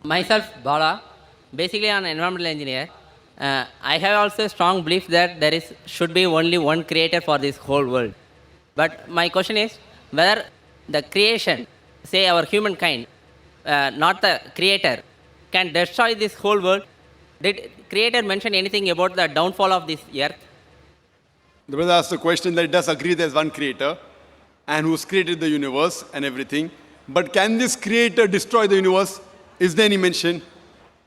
Myself, Bala, basically an environmental engineer. I have also a strong belief that should be only one creator for this whole world. But my question is whether the creation, say our humankind, not the creator, can destroy this whole world. Did creator mention anything about the downfall of this earth? The brother asked the question that it does agree there's one creator and who's created the universe and everything. But can this creator destroy the universe? Is there any mention?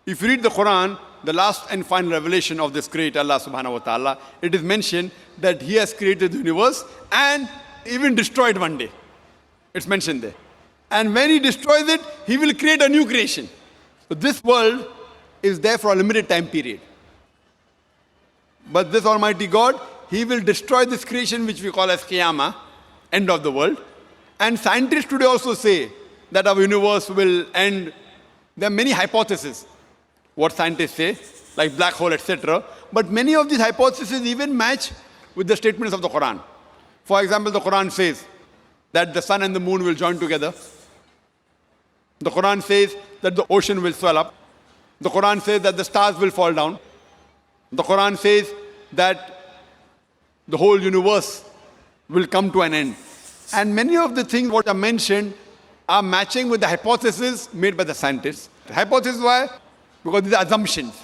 If you read the Quran, the last and final revelation of this creator, Allah subhanahu wa ta'ala, it is mentioned that He has created the universe and even destroyed one day. It's mentioned there. And when He destroys it, He will create a new creation. So this world is there for a limited time period. But this Almighty God, He will destroy this creation which we call as Qiyamah, end of the world. And scientists today also say that our universe will end. There are many hypotheses, what scientists say, like black hole, etc. But many of these hypotheses even match with the statements of the Quran. For example, the Quran says that the sun and the moon will join together. The Quran says that the ocean will swell up. The Quran says that the stars will fall down. The Quran says that the whole universe will come to an end. And many of the things what are mentioned are matching with the hypotheses made by the scientists. The hypothesis why? Because these are assumptions.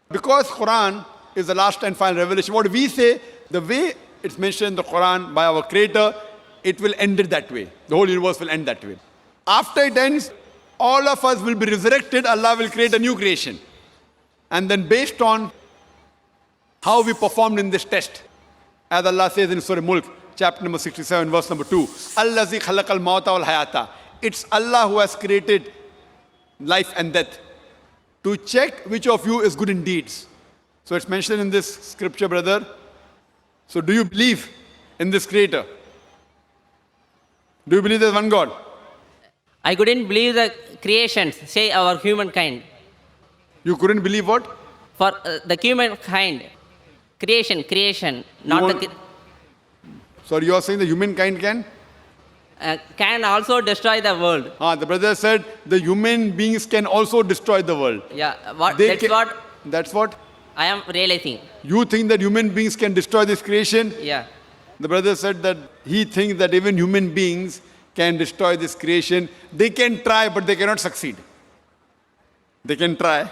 Because Quran is the last and final revelation, what we say, the way it's mentioned in the Quran by our Creator, it will end it that way. The whole universe will end that way. After it ends, all of us will be resurrected. Allah will create a new creation. And then based on how we performed in this test, as Allah says in Surah Mulk, chapter number 67, verse number 2, Allazi khalaqal mauta wal hayata. It's Allah who has created life and death to check which of you is good in deeds. So it's mentioned in this scripture, brother. So do you believe in this creator? Do you believe there's one God? I couldn't believe the creations, say our humankind. You couldn't believe what? For the humankind, creation, not the... Sorry, you are saying the humankind can also destroy the world. The brother said the human beings can also destroy the world. Yeah, That's what I am realizing. You think that human beings can destroy this creation? Yeah. The brother said that he thinks that even human beings can destroy this creation. They can try, but they cannot succeed. They can try,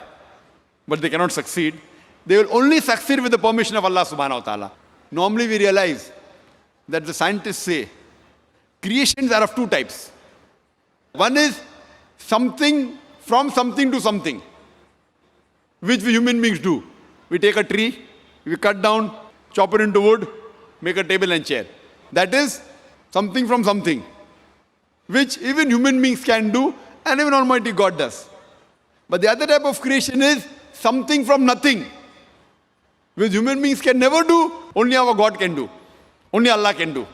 but they cannot succeed. They will only succeed with the permission of Allah subhanahu wa ta'ala. Normally we realize that the scientists say creations are of two types. One is something from something to something, which we human beings do. We take a tree, we cut down, chop it into wood, make a table and chair. That is something from something, which even human beings can do and even Almighty God does. But the other type of creation is something from nothing, which human beings can never do, only our God can do. Only Allah can do.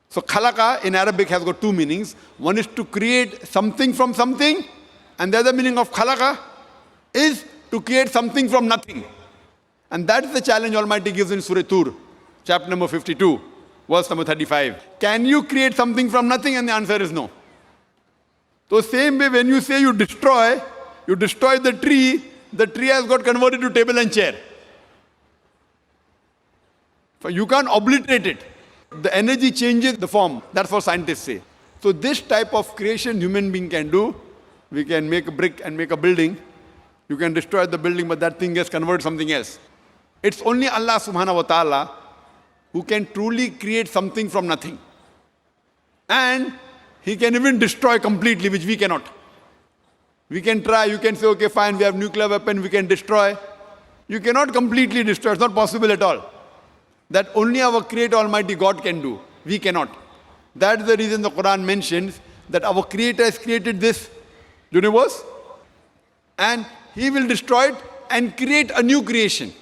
So khalaqa in Arabic has got two meanings. One is to create something from something, and the other meaning of khalaqa is to create something from nothing. And that is the challenge Almighty gives in Surah Tur, chapter number 52, verse number 35. Can you create something from nothing? And the answer is no. So same way when you say you destroy the tree has got converted to table and chair. So you can't obliterate it. The energy changes the form. That's what scientists say. So this type of creation human being can do. We can make a brick and make a building. You can destroy the building, but that thing gets converted to something else. It's only Allah subhanahu wa ta'ala who can truly create something from nothing. And He can even destroy completely, which we cannot. We can try, you can say, okay, fine, we have nuclear weapon, we can destroy. You cannot completely destroy, it's not possible at all. That only our Creator Almighty God can do. We cannot. That's the reason the Quran mentions that our Creator has created this universe and He will destroy it and create a new creation.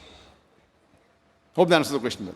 Hope that answers the question, then.